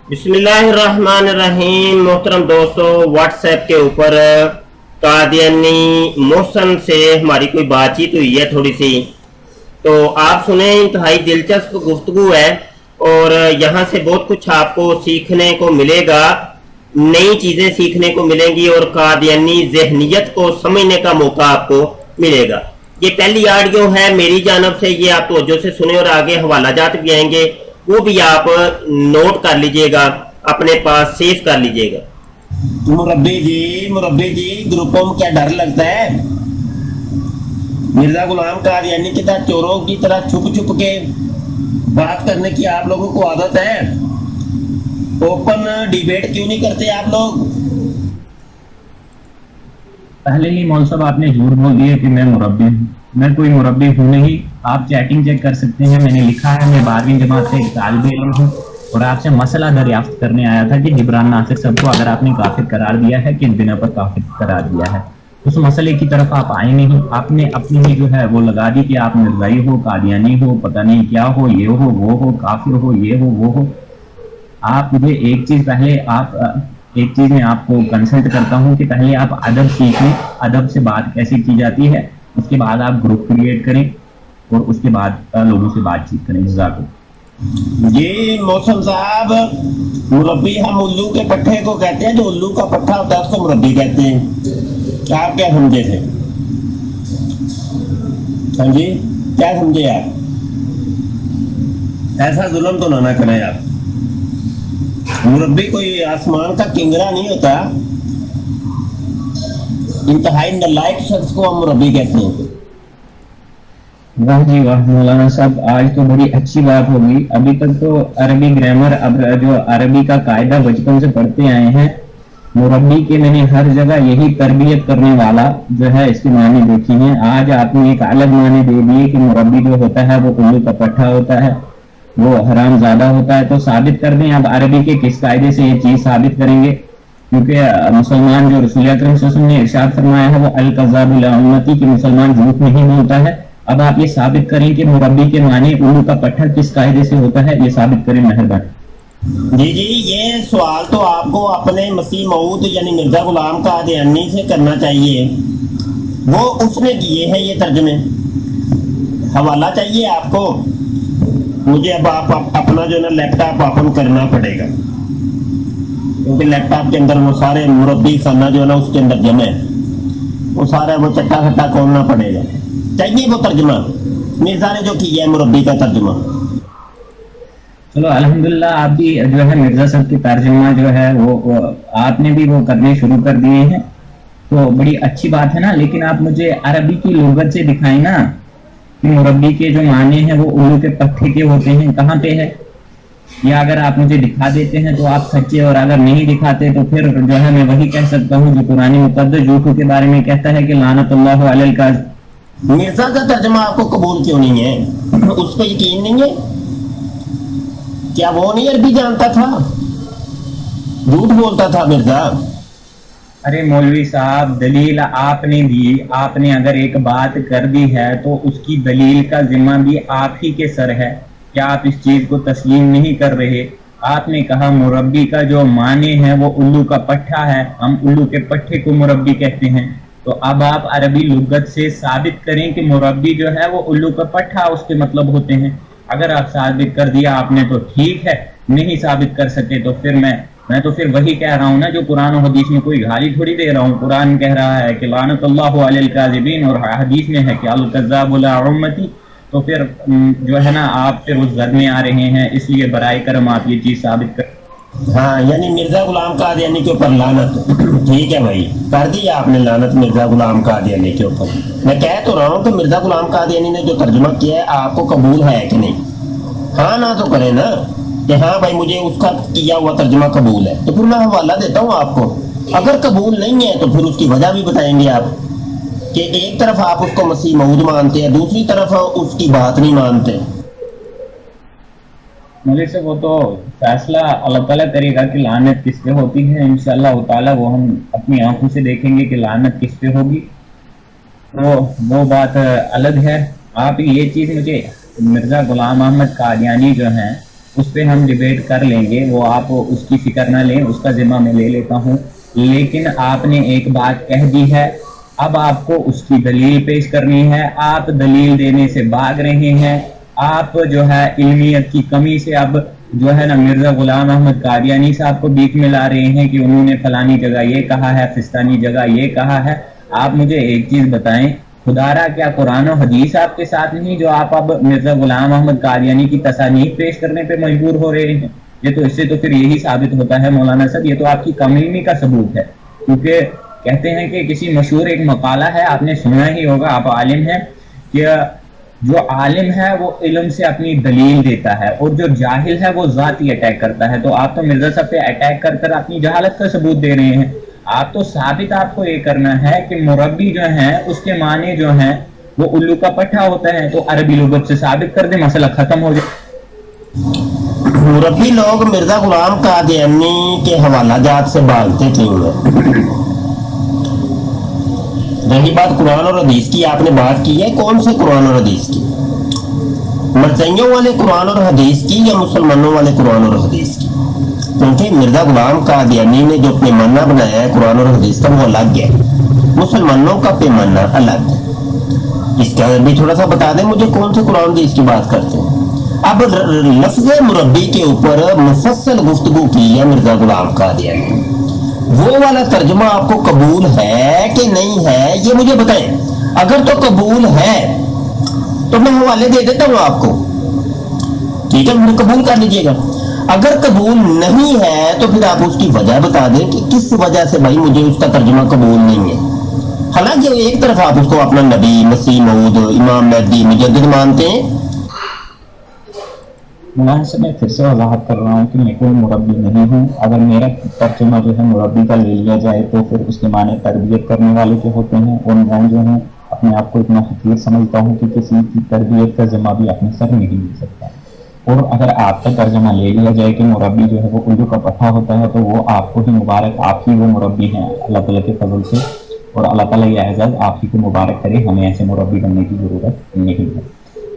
बिस्मिल्लाहिर्रहमानिर्रहीम। मोहतरम दोस्तों, व्हाट्सएप के ऊपर कादियानी मोहसन से हमारी कोई बातचीत हुई है थोड़ी सी, तो आप सुने। इंतहाई दिलचस्प गुफ्तगू है और यहाँ से बहुत कुछ आपको सीखने को मिलेगा, नई चीज़ें सीखने को मिलेंगी और कादियानी जहनीत को समझने का मौका आपको मिलेगा। ये पहली ऑडियो है मेरी जानब से, ये आप तवज्जो से सुने और आगे हवाला जात भी आएंगे, वो भी आप नोट कर लीजिएगा, अपने पास सेव कर लीजिएगा। मुरब्बी जी, ग्रुपों में क्या डर लगता है? मिर्जा गुलाम कादियानी की तरह चोरों की तरह छुप छुप के बात करने की आप लोगों को आदत है। ओपन डिबेट क्यों नहीं करते आप लोग? पहले ही मौल साहब आपने झूठ बोल दिया कि मैं मुरब्बी हूँ। मैं कोई मुरब्बी हूँ नहीं। आप चैटिंग चेक कर सकते हैं, मैंने लिखा है मैं 12वीं जमात से एक तालिब इल्म हूँ और आपसे मसला दरियाफ्त करने आया था कि जिब्रान नासिर साहब को अगर आपने काफिर करार दिया है, किस बिना पर काफिर करार दिया है। उस मसले की तरफ आप आए नहीं, आपने अपनी ही जो है वो लगा दी कि आप मिर्जाई हो, कादियानी हो, पता नहीं क्या हो, ये हो वो हो, काफिर हो, ये हो वो हो। आप मुझे एक चीज पहले एक चीज में आपको कंसल्ट करता हूँ कि पहले आप अदब सीखें, अदब से बात कैसे की जाती है, उसके बाद आप ग्रुप क्रिएट करें और उसके बाद लोगों से बातचीत करें। जज़ाकुम। जी मौसम साहब, मुरब्बी हम उल्लू के पट्टे को कहते हैं, जो उल्लू का पट्टा होता है उसको मुरब्बी कहते हैं। आप क्या समझे थे? हाँ जी, क्या समझे आप? ऐसा जुल्म तो ना करें आप। मुरब्बी कोई आसमान का किंगरा नहीं होता। इंतहाई नालायक शख्स को हम मुरब्बी कहते हैं। वाह जी वाह मौलाना साहब, आज तो बड़ी अच्छी बात होगी। अभी तक तो अरबी ग्रामर, अब जो अरबी का कायदा बचपन से पढ़ते आए हैं, मुरब्बी के मैंने हर जगह यही तरबियत करने वाला जो है इसके माने देखी हैं। आज आपने एक अलग माने दे दिए कि मुरब्बी जो होता है वो उल्लू का पट्टा होता है, वो हराम ज्यादा होता है। तो साबित कर दें अब अरबी के किस कायदे से ये चीज साबित करेंगे, क्योंकि मुसलमान जो रसूल अकरम सल्लल्लाहु अलैहि वसल्लम ने इरशाद फरमाया है वो अल कज़्ज़ाबु ला उम्मती, कि मुसलमान झूठ नहीं बोलता है। अब आप ये साबित करें कि मुरब्बी के माने उल्लू का पट्टा किस कायदे से होता है, ये साबित करें मेहरबानी। जी जी, ये सवाल तो आपको अपने मसीह मऊद यानी मिर्जा गुलाम कादियानी से करना चाहिए, वो उसने किए हैं ये तर्जमे। हवाला चाहिए आपको? मुझे अब आप अपना जो है ना लैपटॉप ओपन करना पड़ेगा, क्योंकि लैपटॉप के अंदर वो सारे मुरब्बी खाना जो है ना उसके अंदर जमे है, वो सारा वो चट्टा खट्टा खोलना पड़ेगा। चाहिए वो तर्जमा, मिर्जा ने जो किया है मुरब्बी का तर्जमा। चलो अल्हम्दुलिल्लाह, आप भी जो है मिर्जा साहब की तर्जुमा जो है वो आपने भी वो करने शुरू कर दिए हैं, तो बड़ी अच्छी बात है ना। लेकिन आप मुझे अरबी की लुगत से दिखाएं ना कि मुरब्बी के जो माने हैं वो उल्लू के पट्टे के होते हैं, कहाँ पे है? या अगर आप मुझे दिखा देते हैं तो आप सच्चे, और अगर नहीं दिखाते तो फिर जो है मैं वही कह सकता हूँ जो कुरानी मुक़द्दस झूठों के बारे में कहता है कि लानतुल्लाह अलल काज़िब। मिर्जा का तर्जमा आपको कबूल क्यों नहीं है? उस पर यकीन नहीं है? क्या वो नहीं अरबी जानता था? झूठ बोलता था मिर्जा? अरे मौलवी साहब, दलील आपने दी, आपने अगर एक बात कर दी है तो उसकी दलील का जिम्मा भी आप ही के सर है। क्या आप इस चीज को तस्लीम नहीं कर रहे? आपने कहा मुरब्बी का जो माने हैं वो उल्लू का पट्टा है, हम उल्लू के पट्टे को मुरब्बी कहते हैं। तो अब आप अरबी लुगत से साबित करें कि मुरब्बी जो है वो उल्लू का पट्टा उसके मतलब होते हैं। अगर आप साबित कर दिया आपने तो ठीक है, नहीं साबित कर सके तो फिर मैं तो फिर वही कह रहा हूँ ना जो कुरान और हदीस में, कोई गाली थोड़ी दे रहा हूँ। कुरान कह रहा है कि लानतुल्लाहु अलल काज़िबीन और हदीस में है कि अल कज़्ज़ाबु ला उम्मती। तो फिर जो है ना आप फिर उस जद में आ रहे हैं, इसलिए बराए करम आप ये चीज साबित कर। हाँ, यानी मिर्जा गुलाम कादियानी के ऊपर लानत। ठीक है भाई, कर दी आपने लानत मिर्जा गुलाम कादियानी के ऊपर। मैं कह तो रहा हूँ कि मिर्जा गुलाम कादियानी ने जो तर्जुमा किया है आपको कबूल है कि नहीं? हाँ ना तो करे ना कि हाँ भाई मुझे उसका किया हुआ तर्जुमा कबूल है, तो फिर मैं हवाला देता हूँ आपको। अगर कबूल नहीं है तो फिर उसकी वजह भी बताएंगे आप, कि एक तरफ आप उसको मसीह मऊद मानते हैं, दूसरी तरफ उसकी बात नहीं मानते। मलिक से वो तो फैसला अल्लाह ताला करेगा कि लानत किस पे होती है। इंशाअल्लाह ताला वो हम अपनी आंखों से देखेंगे कि लानत किस पे होगी, तो वो बात अलग है। आप ये चीज मुझे, मिर्जा गुलाम अहमद कादियानी जो हैं اس پہ ہم ڈیبیٹ کر لیں گے، وہ آپ اس کی فکر نہ لیں، اس کا ذمہ میں لے لیتا ہوں۔ لیکن آپ نے ایک بات کہہ دی ہے، اب آپ کو اس کی دلیل پیش کرنی ہے۔ آپ دلیل دینے سے بھاگ رہے ہیں، آپ جو ہے علمیت کی کمی سے اب جو ہے نا مرزا غلام احمد قادیانی صاحب کو بیچ میں لا رہے ہیں کہ انہوں نے فلانی جگہ یہ کہا ہے، فستانی جگہ یہ کہا ہے۔ آپ مجھے ایک چیز بتائیں، خدارا کیا قرآن و حدیث آپ کے ساتھ نہیں جو آپ اب مرزا غلام احمد قادیانی کی تصانیف پیش کرنے پہ مجبور ہو رہے ہیں؟ یہ تو اس سے تو پھر یہی ثابت ہوتا ہے مولانا صاحب، یہ تو آپ کی کم علمی کا ثبوت ہے، کیونکہ کہتے ہیں کہ کسی مشہور ایک مقالہ ہے، آپ نے سنا ہی ہوگا، آپ عالم ہیں، کہ جو عالم ہے وہ علم سے اپنی دلیل دیتا ہے اور جو جاہل ہے وہ ذاتی اٹیک کرتا ہے۔ تو آپ تو مرزا صاحب پہ اٹیک کر کر اپنی جہالت کا ثبوت دے رہے ہیں۔ آپ تو ثابت آپ کو یہ کرنا ہے کہ مربی جو ہیں اس کے معنی جو ہیں وہ الو کا پٹھا ہوتا ہے، تو عربی لغت سے ثابت کر دیں، مسئلہ ختم ہو جائے۔ مربی لوگ مرزا غلام قادیانی کے حوالہ جات سے بھاگتے کیوں ہیں؟ رہی بات قرآن اور حدیث کی، آپ نے بات کی ہے، کون سے قرآن اور حدیث کی؟ مرزائیوں والے قرآن اور حدیث کی یا مسلمانوں والے قرآن اور حدیث کی؟ کیونکہ مرزا غلام قادیانی نے جو پیمانہ بنایا ہے قرآن اور حدیث کا وہ الگ ہے، مسلمانوں کا پیمانہ الگ ہے۔ اس کا بھی تھوڑا سا بتا دیں مجھے، کون سے قرآن حدیث کی بات کرتے ہیں؟ اب لفظ مربی کے اوپر مفصل گفتگو کی ہے مرزا غلام قادیانی، وہ والا ترجمہ آپ کو قبول ہے کہ نہیں ہے یہ مجھے بتائیں۔ اگر تو قبول ہے تو میں حوالے دے دیتا ہوں آپ کو، ٹھیک ہے، مجھے قبول کر لیجیے گا۔ اگر قبول نہیں ہے تو پھر آپ اس کی وجہ بتا دیں کہ کس وجہ سے بھائی مجھے اس کا ترجمہ قبول نہیں ہے۔ حالانکہ ایک طرف آپ اس کو اپنا نبی، مسیح موعود، امام مہدی، مجدد مانتے ہیں۔ مولانا صاحب میں پھر سے وضاحت کر رہا ہوں کہ میں کوئی مربی نہیں ہوں۔ اگر میرا ترجمہ جو ہے مربی کا لے لیا جائے تو پھر اس کے معنی تربیت کرنے والے جو ہوتے ہیں، اور میں جو ہوں اپنے آپ کو اتنا حقیر سمجھتا ہوں کہ کسی کی تربیت کا ذمہ بھی اپنے سر نہیں لے سکتا۔ اور اگر آپ کا ترجمہ لے لیا جائے کہ مربی جو ہے وہ الو کا پٹھا ہوتا ہے تو وہ آپ کو ہی مبارک، آپ ہی وہ مربی ہیں اللہ تعالیٰ کے فضل سے، اور اللہ تعالیٰ یہ اعزاز آپ ہی کو مبارک کرے، ہمیں ایسے مربی بننے کی ضرورت نہیں ہے۔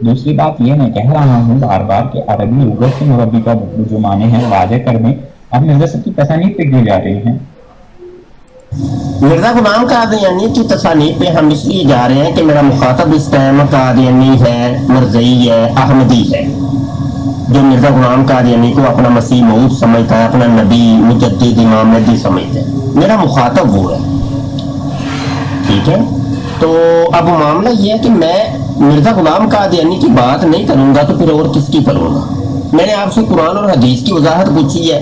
دوسری بات یہ میں کہہ رہا ہوں بار بار کہ عربی لغت سے مربی کا جو معنی ہے واضح کر دیں۔ آپ مرزا صاحب کی تصانیف پہ کیوں جا رہے ہیں؟ مرزا غلام قادیانی کی تصانیف پہ ہم اس لیے جا رہے ہیں کہ میرا مخاطب اس ٹائم قادیانی ہے، مرزئی ہے، احمدی ہے، جو مرزا غلام قادیانی کو اپنا مسیح موعود سمجھتا ہے، اپنا نبی، مجدد، امام مہدی سمجھتا ہے، میرا مخاطب وہ ہے، ٹھیک ہے۔ تو اب معاملہ یہ ہے کہ میں مرزا غلام قادیانی کی بات نہیں کروں گا تو پھر اور کس کی کروں گا؟ میں نے آپ سے قرآن اور حدیث کی وضاحت پوچھی ہے،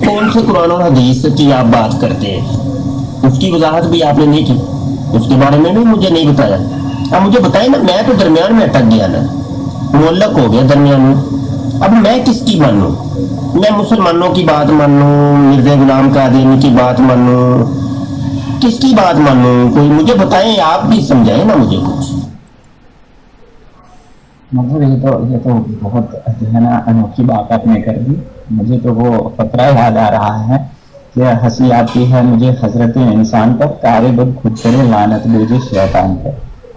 کون سے قرآن اور حدیث کی آپ بات کرتے ہیں؟ اس کی وضاحت بھی آپ نے نہیں کی، اس کے بارے میں بھی مجھے نہیں بتایا۔ اب مجھے بتائیں نا، میں تو درمیان میں اٹک گیا نا، معلق ہو گیا درمیان میں، اب میں کس کی مانوں؟ میں مسلمانوں کی بات مانوں، مرزا غلام قادیانی کی بات مانوں، کس کی بات مانوں؟ کوئی مجھے بتائیں، آپ بھی سمجھائیں نا مجھے کچھ۔ مطلب یہ تو بہت جو ہے نا انوکھی بات آپ نے کر دی۔ مجھے تو وہ فقرہ یاد آ رہا ہے کہ ہنسی آتی ہے مجھے حضرت انسان پر، کار بد خود کرے لعنت بھیجے شیطان پر۔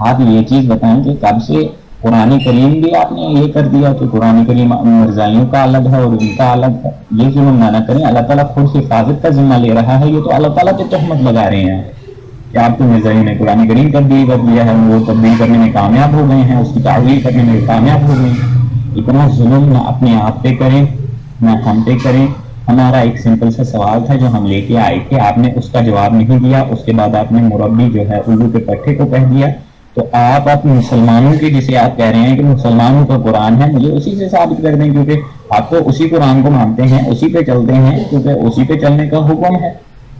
آپ یہ چیز بتائیں کہ کب سے قرآن کریم بھی آپ نے یہ کر دیا کہ قرآن کریم مرزائیوں کا الگ ہے اور ان کا الگ ہے؟ یہ کیوں نہ کریں؟ اللہ تعالیٰ خود حفاظت کا ذمہ لے رہا ہے، یہ تو اللہ تعالیٰ پہ تہمت لگا رہے ہیں کہ آپ کو مرزائیوں نے قرآن کریم تبدیل کر دیا ہے، وہ تبدیل کرنے میں کامیاب ہو گئے ہیں، اس کی تعویل کرنے میں کامیاب ہو گئے ہیں۔ اتنا ظلم نہ اپنے آپ پہ کریں نہ ہم پہ کریں۔ ہمارا ایک سمپل سا سوال تھا جو ہم لے کے آئے تھے، آپ نے اس کا جواب نہیں دیا، اس کے بعد آپ نے مربی جو ہے الو کے پٹھے کو کہہ دیا۔ تو آپ اپنے مسلمانوں کے، جسے آپ کہہ رہے ہیں کہ مسلمانوں کا قرآن ہے، مجھے اسی سے ثابت کر دیں، کیونکہ آپ تو اسی قرآن کو مانتے ہیں، اسی پہ چلتے ہیں، کیونکہ اسی پہ چلنے کا حکم ہے۔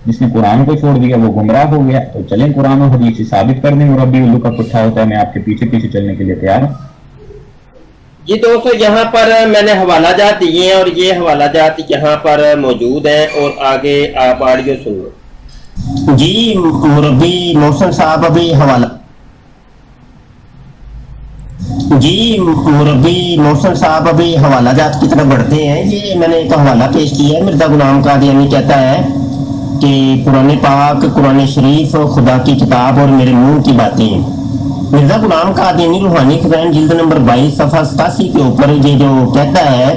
جس نے قرآن کو چھوڑ دیا وہ گمراہ ہو گیا۔ تو چلیں قرآن و حدیث سے ثابت کر دیں مربی الو کا پٹھا ہوتا ہے، میں آپ کے پیچھے پیچھے چلنے کے لیے تیار ہوں۔ جی دوستو، یہاں پر میں نے حوالہ جات دیے ہیں اور یہ حوالہ جات یہاں پر موجود ہیں، اور آگے آپ آڈیو سن لو۔ جی مربی محسن صاحب ابھی حوالہ، جی مربی محسن صاحب ابھی حوالہ جات کی طرف بڑھتے ہیں۔ یہ میں نے ایک حوالہ پیش کیا ہے، مرزا غلام قادیانی کہتا ہے کہ قرآن پاک، قرآن شریف خدا کی کتاب اور میرے منہ کی باتیں۔ مرزا غلام قادیانی روحانی خزائن جلد نمبر 22 صفحہ 87 کے اوپر یہ جو کہتا ہے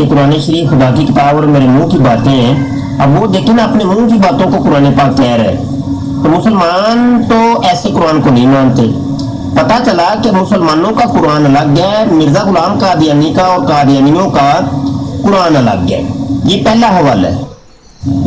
कि कुरान शरीफ खुदा की किताब और मेरे मुंह की बातें हैं। अब वो देखें ना, अपने मुंह की बातों को कुरान पाक कह रहे हैं। तो मुसलमान तो ऐसे कुरान को नहीं मानते। पता चला कि मुसलमानों का कुरान अलग है, मिर्जा गुलाम कादियानी का और कादियानियों का कुरान अलग है। ये पहला हवाला है।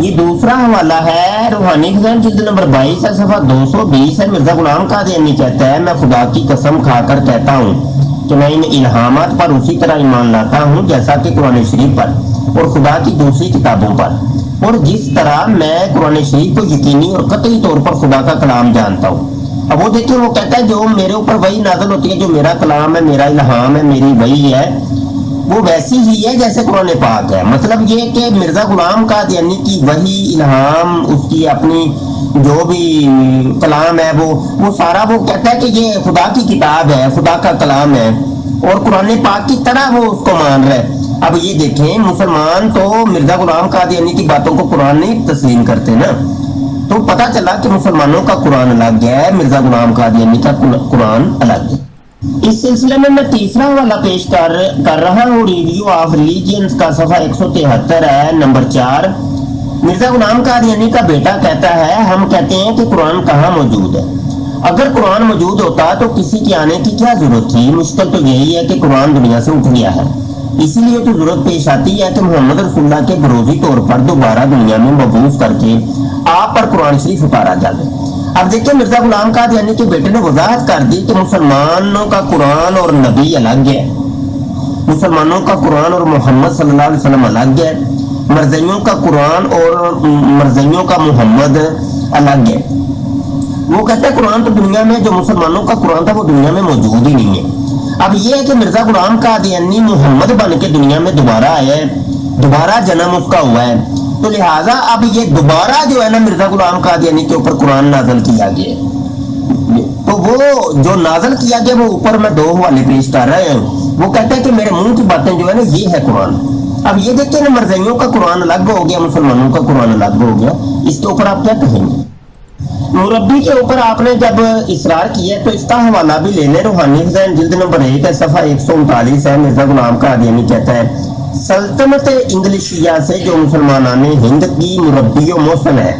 ये दूसरा हवाला है रूहानी खजान जिल्द नंबर 22 है, सफा 220 है। मिर्जा गुलाम कादियानी कहता है, मैं खुदा की कसम खाकर कहता हूँ कि मैं इन इल्हामात पर उसी तरह ईमान लाता हूँ जैसा कि कुरान शरीफ पर और खुदा की दूसरी किताबों पर, और जिस तरह मैं कुरान शरीफ को यकीनी और कतई तौर पर खुदा का कलाम जानता हूँ। अब वो देखिए, वो कहता है जो मेरे ऊपर वही नाज़िल होती है, जो मेरा कलाम है, मेरा इल्हाम है, मेरी वही है, वो वैसी ही है जैसे कुरान पाक है। मतलब ये कि मिर्जा गुलाम कादियानी की वही इल्हाम, उसकी अपनी जो भी कलाम है, वो सारा वो कहता है कि ये खुदा की किताब है, खुदा का कलाम है, और कुरान पाक की तरह वो उसको मान रहा है। अब ये देखें, मुसलमान तो मिर्जा गुलाम कादियानी की बातों को कुरान नहीं तस्लीम करते ना। तो पता चला कि मुसलमानों का कुरान अलग है, मिर्जा गुलाम कादियानी का कुरान अलग है। इस सिलसिले में मैं तीसरा वाला पेश कर रहा हूँ, रिव्यू ऑफ रिलीजियंस का, सफा 173 है, नंबर 4। मिर्जा गुलाम कादियानी का बेटा कहता है, हम कहते हैं कि कुरान कहाँ मौजूद है। अगर कुरान मौजूद होता तो किसी के आने की क्या जरूरत थी। मुश्किल तो यही है कि कुरान दुनिया से उठ गया है, इसीलिए तो जरूरत पेश आती है कि मोहम्मद रसूलुल्लाह के बरोज़ी तौर पर दोबारा दुनिया में मबूस करके आप पर कुरान शरीफ उतारा जाए। अब देखिए, मिर्जा गुलाम कादियानी के बेटे ने वजाहत कर दी कि मुसलमानों का कुरान और नबी अलग है, मुसलमानों का कुरान और मोहम्मद सल्लल्लाहु अलैहि वसल्लम अलग है, मरज़इयों का कुरान और मरज़इयों का मोहम्मद अलग है। वो कहता है कुरान तो दुनिया में, जो मुसलमानों का कुरान था वो दुनिया में मौजूद ही नहीं है। अब ये है कि मिर्जा गुलाम कादियानी मोहम्मद बन के दुनिया में दोबारा आया है, दोबारा जन्म उसका हुआ है, तो लिहाजा अब ये दोबारा जो है ना मिर्जा गुलाम कादियानी के ऊपर कुरान नाज़िल किया गया। तो वो जो नाज़िल किया गया वो ऊपर मैं 2 हवाले पेश कर रहे हैं। वो कहता है कि मेरे मुंह की बातें जो है ना ये है कुरान। अब ये देखिए ना, मरज़इयों का कुरान अलग हो गया, मुसलमानों का कुरान अलग हो गया। इसके ऊपर आप क्या कहेंगे? मुरब्बी के ऊपर आपने जब इसरार किया तो इसका हवाला भी ले लें। रूहानी खजान जिल्द नंबर 1 है, सफा 139 है। मिर्जा गुलाम कादियानी कहता है, सल्तनत इंग्लिशिया से जो मुसलमान हिंद की मुरब्बी मोहसन है।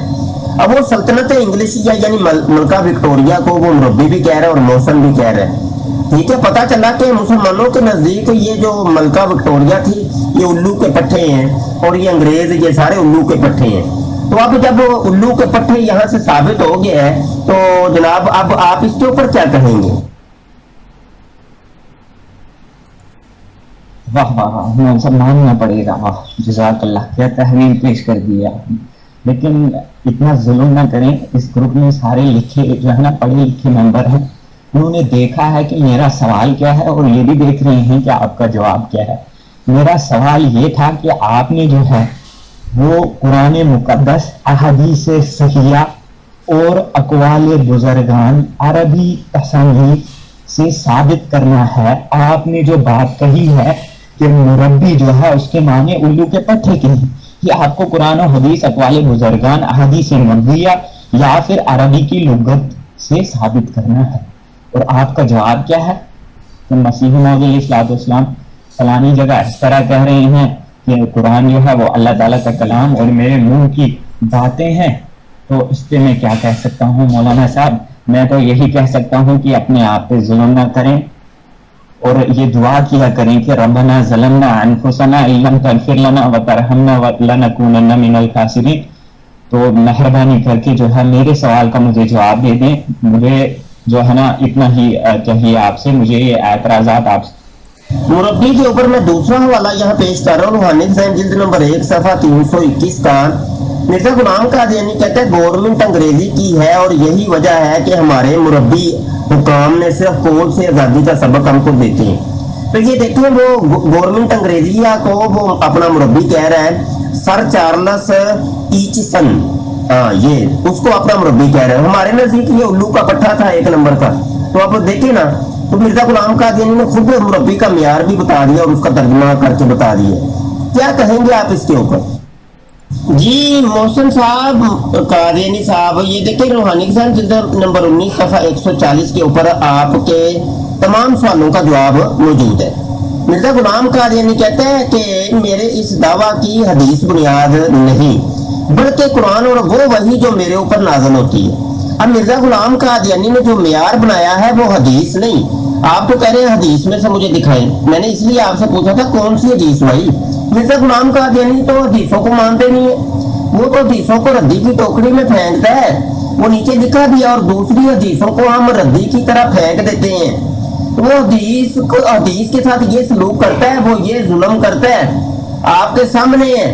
अब वो सल्तनत इंग्लिशिया यानी मलका विक्टोरिया को वो मुरब्बी भी कह रहे हैं और मोहसन भी कह रहे हैं। ठीक है, पता चला कि मुसलमानों के नजदीक ये जो मलका विक्टोरिया थी ये उल्लू के पट्टे हैं, और ये अंग्रेज ये सारे उल्लू के पट्टे हैं। तो अब जब उल्लू के पट्टे यहाँ से साबित हो गए हैं तो जनाब अब आप इसके ऊपर क्या कहेंगे? वाह वाह वाह, मैं मानना पड़ेगा। वाह, जज़ाकल्लाह, क्या तहरीर पेश कर दिया। लेकिन इतना जुल्म ना करें। इस ग्रुप में सारे लिखे जो है ना पढ़े लिखे मेंबर हैं, उन्होंने देखा है कि मेरा सवाल क्या है और ये भी देख रहे हैं कि आपका जवाब क्या है। मेरा सवाल ये था कि आपने जो है वो कुरान मुकद्दस, अहादीस सहिया और अक़वाल बुज़ुर्गान अरबी तसानीफ से साबित करना है। आपने जो बात कही है कि मुरब्बी जो है उसके माने उल्लू के पट्टे के हैं, ये आपको कुरान और हदीस, अक़वाल बुज़ुर्गान, अहादीस नबविया या फिर अरबी की लुगत से साबित करना है। और आपका जवाब क्या है कि मसीह मौद अलैहिस्सलाम फलानी जगह इस तरह कह रहे हैं कि कुरान जो है वो अल्लाह ताला का कलाम और मेरे मुंह की बातें हैं। तो इस पे मैं क्या कह सकता हूँ मौलाना साहब? मैं तो यही कह सकता हूँ कि अपने आप पे जुल्म ना करें और ये दुआ किया करें कि रब्बना ज़लमना अनफुसना इल्लम तग़फिर लना व तरहमना व लनकूनन्ना मिनल खासिरीन। तो मेहरबानी करके जो है मेरे सवाल का मुझे जवाब दे दें। मुझे जो है ना इतना ही चाहिए आपसे, मुझे ये एतराज़ात आपसे। मुरब्बी के ऊपर मैं दूसरा हवाला यहाँ पेश कर रहा हूँ, रूहानी खजान जिल्द नंबर 1 सफ़ा 321 का। मिर्जा गुलाम कादियानी कहता है गवर्नमेंट अंग्रेजी की है और यही वजह है कि हमारे मुरब्बी हुकाम ने सिर्फ कोर्ट से आज़ादी का सबक हमको देते हैं। तो ये देखिए, वो गवर्नमेंट अंग्रेजिया को वो अपना मुरब्बी कह रहा है, सर चार्ल्स ईचसन, हाँ ये उसको अपना मुरब्बी कह रहे हैं। हमारे नजदीक ये उल्लू का पट्टा था 1 नंबर का। तो आप देखिए ना, तो मिर्जा गुलाम कादियानी ने खुद मुरब्बी का मियार भी बता दिया और उसका तर्जुमा करके बता दिया। क्या कहेंगे आप इसके ऊपर? जी मोहसिन साहब, कादियानी साहब, ये देखिए रूहानी खजान जिल्द नंबर 19 सफ़ा 140 के ऊपर आपके तमाम सवालों का जवाब मौजूद है। मिर्जा गुलाम कादियानी कहते हैं कि मेरे इस दावा की हदीस बुनियाद नहीं, बल्कि कुरान और वो वही जो मेरे ऊपर नाज़िल होती है। अब मिर्जा गुलाम कादियानी ने जो मेयार बनाया है वो हदीस नहीं। आप तो कह रहे हैं हदीस में से मुझे दिखाएं, मैंने इसलिए आपसे पूछा था कौन सी हदीस भाई। मिर्जा गुलाम कादियानी तो हदीसों को मानते नहीं है, वो तो हदीसों को रद्दी की टोकरी में फेंकता है, वो नीचे लिखा दिया और दूसरी हदीसों को हम रद्दी की तरह फेंक देते हैं। वो हदीस के साथ ये सलूक करता है, वो ये जुल्म करता है, आपके सामने है।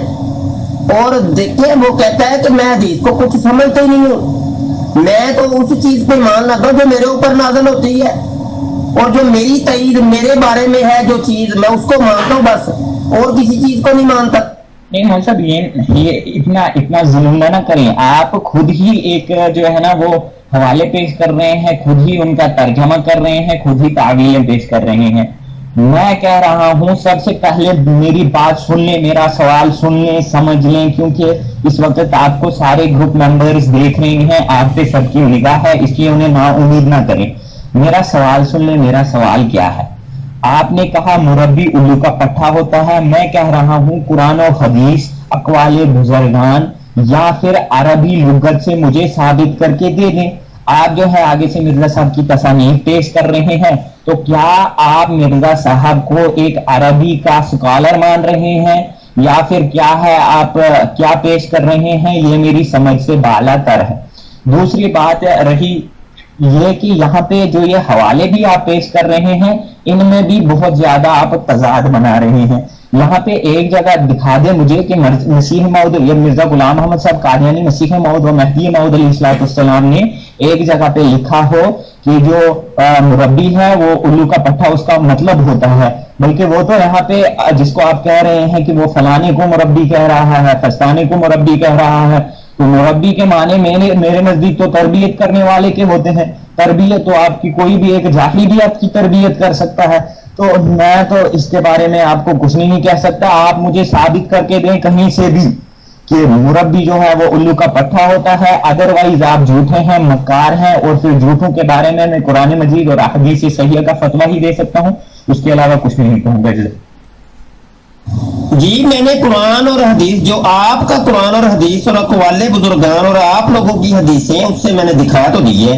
और देखिए वो कहता है कि मैं हदीस को कुछ समझता ही नहीं हूँ, मैं तो उस चीज पे मान लाता हूँ जो मेरे ऊपर नाज़िल होती है, और जो मेरी तईद मेरे बारे में है जो चीज मैं उसको मानता हूँ बस, और किसी चीज को नहीं मानता। नहीं मौलवी साहब, ये इतना जुल्म ना करें। आप खुद ही एक जो है ना वो हवाले पेश कर रहे हैं, खुद ही उनका तर्जमा कर रहे हैं, खुद ही तावीलें पेश कर रहे हैं। मैं कह रहा हूं सबसे पहले मेरी बात सुन लें, मेरा सवाल सुन लें, समझ लें, क्योंकि इस वक्त आपको सारे ग्रुप मेंबर्स देख रहे हैं, आप पे सबकी निगाह है, इसलिए उन्हें ना उम्मीद ना करें। मेरा सवाल सुन लें। मेरा सवाल क्या है? आपने कहा मुरब्बी उल्लू का पट्टा होता है। मैं कह रहा हूं कुरान और हदीस, अक़वाले बुजुर्गान या फिर अरबी लुगत से मुझे साबित करके दे दें। आप जो है आगे से मिर्जा साहब की तसानीफ पेश कर रहे हैं, तो क्या आप मिर्जा साहब को एक अरबी का स्कॉलर मान रहे हैं या फिर क्या है, आप क्या पेश कर रहे हैं, ये मेरी समझ से बालातर है। दूसरी बात रही ये कि यहाँ पे जो ये हवाले भी आप पेश कर रहे हैं, इनमें भी बहुत ज्यादा आप तजाद बना रहे हैं। यहाँ पे एक जगह दिखा दे मुझे कि मसीह मौद, ये मिर्जा गुलाम अहमद साहब कादियानी मसीह मौद व महदी मौद अलैहिस्सलाम ने एक जगह पे लिखा हो कि जो मुरब्बी है वो उल्लू का पट्टा उसका मतलब होता है, बल्कि वो तो यहाँ पे जिसको आप कह रहे हैं कि वो फलाने को मुरब्बी कह रहा है, फस्ताने को मुरब्बी कह रहा है, तो मुरब्बी के माने मेरे नजदीक तो तरबियत करने वाले के होते हैं। तरबियत तो आपकी कोई भी एक जाहिल भी आपकी तरबियत कर सकता है, तो मैं तो इसके बारे में आपको कुछ नहीं कह सकता। आप मुझे साबित करके दें कहीं से भी कि मुरब्बी जो है वो उल्लू का पट्टा होता है, अदरवाइज आप झूठे हैं, मक्कार हैं, और फिर झूठों के बारे में मैं कुरान मजीद और हदीस सहीह का फतवा ही दे सकता हूँ, उसके अलावा कुछ नहीं कहूंगा। जी मैंने कुरान और हदीस, जो आपका कुरान और हदीस और अक़वाले बुजुर्गान और आप लोगों की हदीसें, उससे मैंने दिखा तो दी है।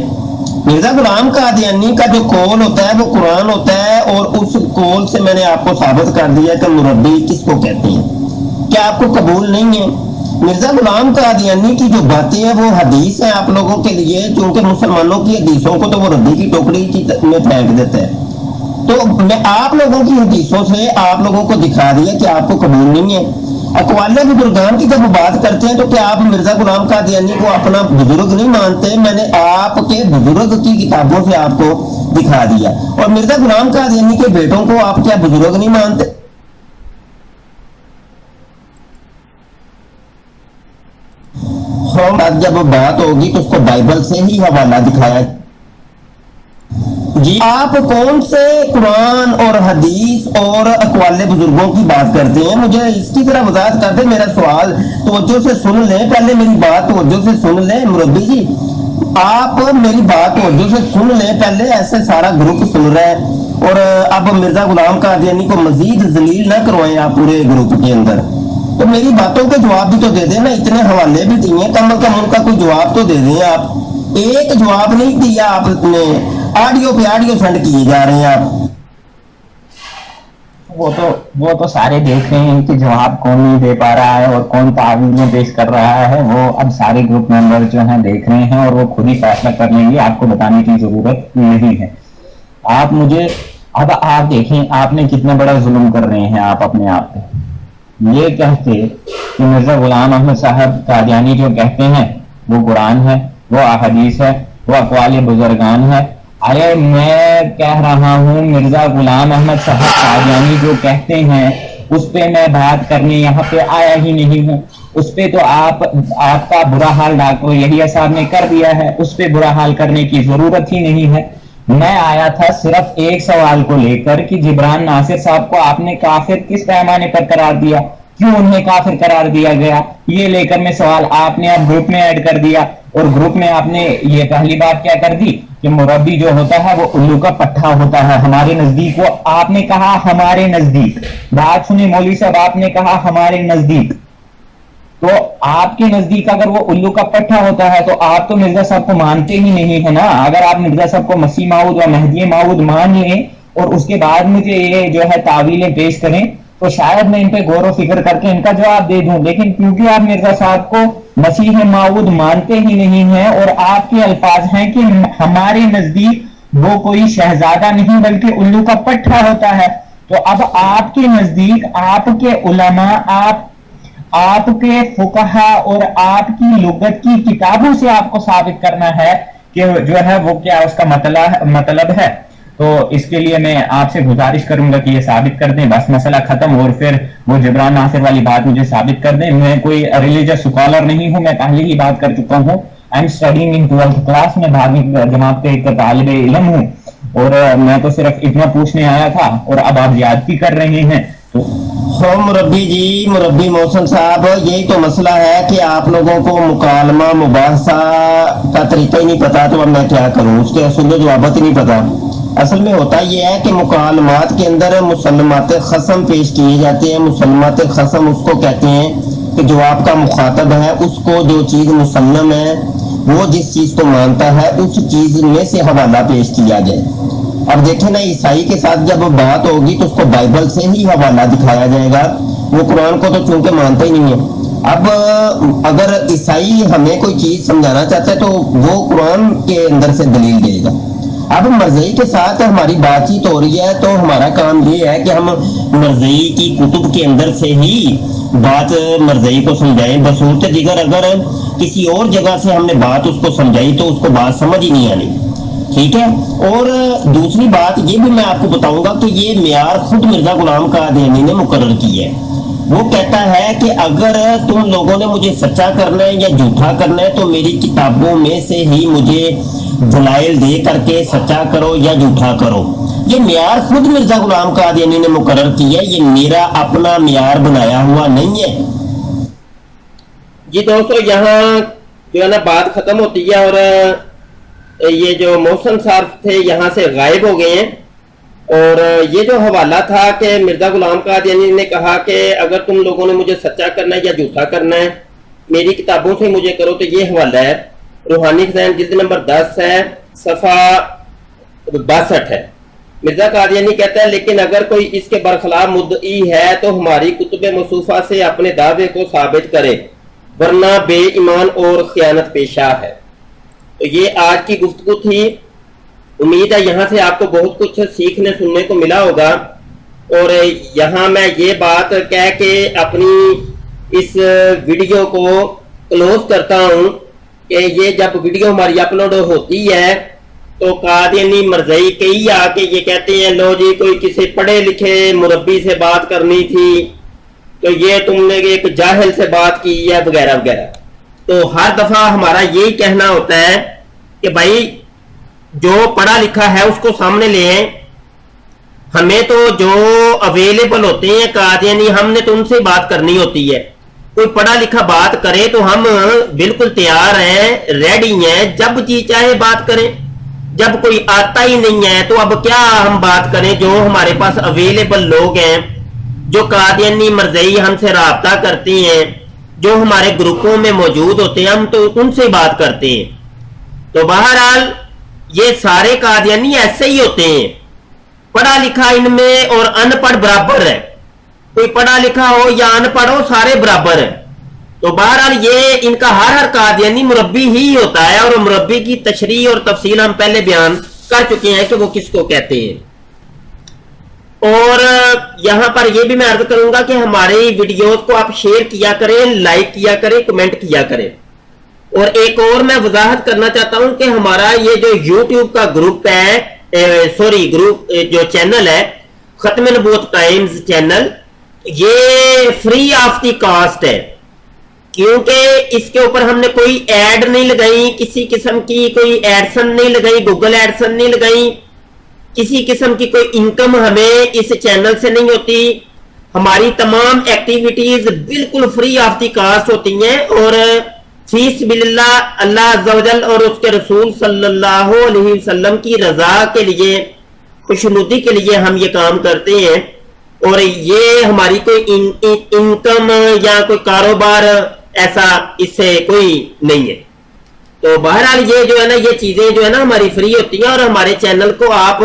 मिर्जा गुलाम कादियानी का जो कौल होता है वो कुरान होता है, और उस कौल से मैंने आपको साबित कर दिया कि मुरब्बी किसको कहते हैं। क्या आपको कबूल नहीं है? मिर्जा गुलाम कादियानी की जो बातें हैं वो हदीस है आप लोगों के लिए, क्योंकि मुसलमानों की हदीसों को तो वो रद्दी की टोकरी में फेंक देता है। तो मैं आप लोगों की हदीसों से आप लोगों को दिखा दिया कि आपको कबूल नहीं है। अक़वाले बुजुर्गान की जब बात करते हैं तो क्या आप मिर्जा गुलाम कादियानी को अपना बुजुर्ग नहीं मानते? मैंने आपके बुजुर्ग की किताबों से आपको दिखा दिया। और मिर्जा गुलाम कादियानी के बेटों को आप क्या बुजुर्ग नहीं मानते? हम जब बात होगी तो उसको बाइबल से ही हवाला दिखाया। जी आप कौन से कुरान और हदीस और अक़वाले बुजुर्गों की बात करते हैं? मुझे इसकी तरह वजाहत करते। मेरा सवाल तवज्जो से सुन लें, पहले मेरी बात तवज्जो से सुन लें। मुरब्बी जी आप मेरी बात तवज्जो से सुन लें पहले, ऐसे सारा ग्रुप सुन रहा है, और अब मिर्जा गुलाम कादियानी को मजीद जलील ना करवाएं आप पूरे ग्रुप के अंदर। तो मेरी बातों के जवाब भी तो दे दें ना, इतने हवाले भी दिए, कम से कम उनका कोई जवाब तो दे दें। आप एक जवाब नहीं दिया, आपने ऑडियो पे ऑडियो सेंड किए जा रहे हैं आप। वो तो सारे देख रहे हैं कि जवाब कौन नहीं दे पा रहा है और कौन तावीलें पेश कर रहा है। वो अब सारे ग्रुप मेंबर जो हैं देख रहे हैं और वो खुद ही फैसला कर लेंगे, आपको बताने की जरूरत नहीं है। आप मुझे अब आप देखें आपने कितना बड़ा जुल्म कर रहे हैं आप अपने आप पे। ये कहते कि मिर्जा गुलाम अहमद साहब कादियानी जो कहते हैं वो कुरान है, वो अहदीस है, वो अक़वाले बुजुर्गान है। अरे मैं कह रहा हूँ मिर्जा गुलाम अहमद साहब कादियानी जो कहते हैं उस पे मैं बात करने यहाँ पे आया ही नहीं हूँ। उस पे तो आपका बुरा हाल डॉक्टर यहिया साहब ने कर दिया है, उस पे बुरा हाल करने की जरूरत ही नहीं है। मैं आया था सिर्फ एक सवाल को लेकर कि जिब्रान नासिर साहब को आपने काफिर किस पैमाने पर करार दिया, क्यों उन्हें काफिर करार दिया गया, ये लेकर मैं सवाल आपने अब ग्रुप में ऐड कर दिया। اور گروپ میں آپ نے یہ پہلی بات کیا کر دی کہ مربی جو ہوتا ہے وہ الو کا پٹھا ہوتا ہے ہمارے نزدیک. وہ آپ نے کہا ہمارے نزدیک, بات سنیں مولوی صاحب, آپ نے کہا ہمارے نزدیک, تو آپ کے نزدیک اگر وہ الو کا پٹھا ہوتا ہے تو آپ تو مرزا صاحب کو مانتے ہی نہیں ہے نا. اگر آپ مرزا صاحب کو مسیح موعود و مہدی موعود مان لیں اور اس کے بعد مجھے یہ جو ہے تعویلیں پیش کریں تو شاید میں ان پہ غور و فکر کر کے ان کا جواب دے دوں, لیکن کیونکہ آپ مرزا صاحب کو مسیح موعود مانتے ہی نہیں ہیں اور آپ کے الفاظ ہیں کہ ہمارے نزدیک وہ کوئی شہزادہ نہیں بلکہ الو کا پٹھا ہوتا ہے, تو اب آپ کے نزدیک آپ کے علماء, آپ کے فقہا اور آپ کی لغت کی کتابوں سے آپ کو ثابت کرنا ہے کہ جو ہے وہ کیا اس کا مطلب ہے. تو اس کے لیے میں آپ سے گزارش کروں گا کہ یہ ثابت کر دیں, بس مسئلہ ختم, اور پھر وہ جبران ناصر والی بات مجھے ثابت کر دیں. میں کوئی ریلیجس اسکالر نہیں ہوں, میں پہلے ہی بات کر چکا ہوں. I am studying in 12th class میں 12ویں جماعت کے ایک طالب علم ہوں, اور میں تو صرف اتنا پوچھنے آیا تھا اور اب آپ زیادتی کر رہے ہیں. ہو مربی جی, مربی محسن صاحب, یہی تو مسئلہ ہے کہ آپ لوگوں کو مکالمہ مباحثہ کا طریقہ ہی نہیں پتا, تو اب میں کیا کروں, اس کے اصول و ضوابط ہی نہیں پتا. اصل میں ہوتا یہ ہے کہ مکالمات کے اندر مسلمات خصم پیش کیے جاتے ہیں. مسلمات خصم اس کو کہتے ہیں کہ جو آپ کا مخاطب ہے اس کو جو چیز مسلم ہے, وہ جس چیز کو مانتا ہے اس چیز میں سے حوالہ پیش کیا جائے. اب دیکھیں نا, عیسائی کے ساتھ جب بات ہوگی تو اس کو بائبل سے ہی حوالہ دکھایا جائے گا, وہ قرآن کو تو چونکہ مانتا ہی نہیں ہے. اب اگر عیسائی ہمیں کوئی چیز سمجھانا چاہتا ہے تو وہ قرآن کے اندر سے دلیل دے گا. اب مرزئی کے ساتھ ہماری بات چیت ہو رہی ہے تو ہمارا کام یہ ہے کہ ہم مرزئی کی کتب کے اندر سے ہی بات مرزئی کو سمجھائیں. بصورت دیگر اگر کسی اور جگہ سے ہم نے بات اس کو سمجھائی تو اس کو بات سمجھ ہی نہیں آنی, ٹھیک ہے. اور دوسری بات یہ بھی میں آپ کو بتاؤں گا کہ یہ معیار خود مرزا غلام قادیانی نے مقرر کی ہے. وہ کہتا ہے کہ اگر تم لوگوں نے مجھے سچا کرنا ہے یا جھوٹا کرنا ہے تو میری کتابوں میں سے ہی مجھے دلائل دے کر کے سچا کرو یا جھوٹا کرو. یہ معیار خود مرزا غلام قادیانی نے مقرر کی ہے, یہ میرا اپنا معیار بنایا ہوا نہیں ہے. جی دوستو, یہاں جو ہے نا بات ختم ہوتی ہے اور یہ جو محسن صاحب تھے یہاں سے غائب ہو گئے ہیں. اور یہ جو حوالہ تھا کہ مرزا غلام قادیانی نے کہا کہ اگر تم لوگوں نے مجھے سچا کرنا ہے یا جھوٹا کرنا ہے میری کتابوں سے مجھے کرو, تو یہ حوالہ ہے روحانی خزائن جلد نمبر 10 ہے, صفحہ 62 ہے. مرزا قادیانی کہتا ہے لیکن اگر کوئی اس کے برخلاف مدعی ہے تو ہماری کتب مصوفہ سے اپنے دعوے کو ثابت کرے ورنہ بے ایمان اور خیانت پیشہ ہے. تو یہ آج کی گفتگو تھی. امید ہے یہاں سے آپ کو بہت کچھ سیکھنے سننے کو ملا ہوگا. اور یہاں میں یہ بات کہہ کے اپنی اس ویڈیو کو کلوز کرتا ہوں کہ یہ جب ویڈیو ہماری اپلوڈ ہوتی ہے تو قادیانی مرزئی کئی آ کے یہ کہتے ہیں لو جی کوئی کسی پڑھے لکھے مربی سے بات کرنی تھی تو یہ تم نے ایک جاہل سے بات کی ہے وغیرہ وغیرہ. تو ہر دفعہ ہمارا یہی کہنا ہوتا ہے کہ بھائی جو پڑھا لکھا ہے اس کو سامنے لے آئیں. ہمیں تو جو اویلیبل ہوتے ہیں قادیانی ہم نے تو ان سے بات کرنی ہوتی ہے. کوئی پڑھا لکھا بات کرے تو ہم بالکل تیار ہیں, ریڈی ہیں, جب جی چاہے بات کریں. جب کوئی آتا ہی نہیں ہے تو اب کیا ہم بات کریں. جو ہمارے پاس اویلیبل لوگ ہیں جو قادیانی مرزئی ہم سے رابطہ کرتی ہیں, جو ہمارے گروپوں میں موجود ہوتے ہیں, ہم تو ان سے بات کرتے ہیں. تو بہرحال یہ سارے قادیانی ایسے ہی ہوتے ہیں, پڑھا لکھا ان میں اور ان پڑھ برابر ہے. کوئی پڑھا لکھا ہو یا ان پڑھ ہو سارے برابر ہیں. تو بہرحال یہ ان کا ہر قادیانی مربی ہی ہوتا ہے, اور مربی کی تشریح اور تفصیل ہم پہلے بیان کر چکے ہیں کہ وہ کس کو کہتے ہیں. اور یہاں پر یہ بھی میں عرض کروں گا کہ ہماری ویڈیوز کو آپ شیئر کیا کریں, لائک کیا کریں, کمنٹ کیا کریں. اور ایک اور میں وضاحت کرنا چاہتا ہوں کہ ہمارا یہ جو یوٹیوب کا گروپ ہے, گروپ جو چینل ہے ختم نبوت ٹائمز چینل, یہ فری آف دی کاسٹ ہے. کیونکہ اس کے اوپر ہم نے کوئی ایڈ نہیں لگائی, کسی قسم کی کوئی ایڈسن نہیں لگائی, گوگل ایڈسن نہیں لگائی, کسی قسم کی کوئی انکم ہمیں اس چینل سے نہیں ہوتی. ہماری تمام ایکٹیویٹیز بالکل فری آف دی کاسٹ ہوتی ہیں اور फी सबिलिल्लाह, अल्लाह अज़्ज़ा वजल और उसके रसूल सल्लल्लाहु अलैहि वसल्लम की रजा के लिए, खुशनुदी के लिए हम ये काम करते हैं। और ये हमारी कोई इनकम या कोई कारोबार ऐसा इससे कोई नहीं है। तो बहरहाल ये जो है ना, ये चीजें जो है ना हमारी फ्री होती हैं, और हमारे चैनल को आप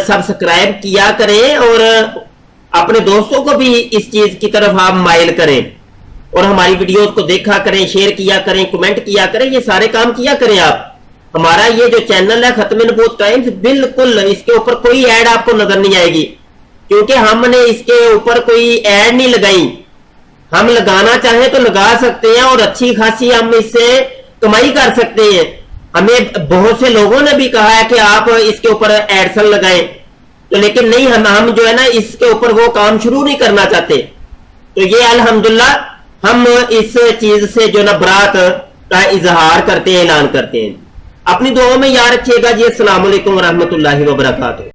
सब्सक्राइब किया करें और अपने दोस्तों को भी इस चीज की तरफ आप माइल करें, और हमारी वीडियोस को देखा करें, शेयर किया करें, कमेंट किया करें, ये सारे काम किया करें आप। हमारा ये जो चैनल है खत्म नबूवत टाइम्स, बिल्कुल इसके ऊपर कोई ऐड आपको नजर नहीं आएगी, क्योंकि हमने इसके ऊपर कोई ऐड नहीं लगाई। हम लगाना चाहें तो लगा सकते हैं, और अच्छी खासी हम इससे कमाई कर सकते हैं। हमें बहुत से लोगों ने भी कहा है कि आप इसके ऊपर एडसन लगाएं, तो लेकिन नहीं, हम जो है ना इसके ऊपर वो काम शुरू नहीं करना चाहते। तो ये अल्हम्दुलिल्लाह हम इस चीज से जो ना बरात का इजहार करते हैं, ऐलान करते हैं। अपनी दुआओं में याद रखिएगा जी। अस्सलाम वालेकुम व रहमतुल्लाहि व बरकातहू।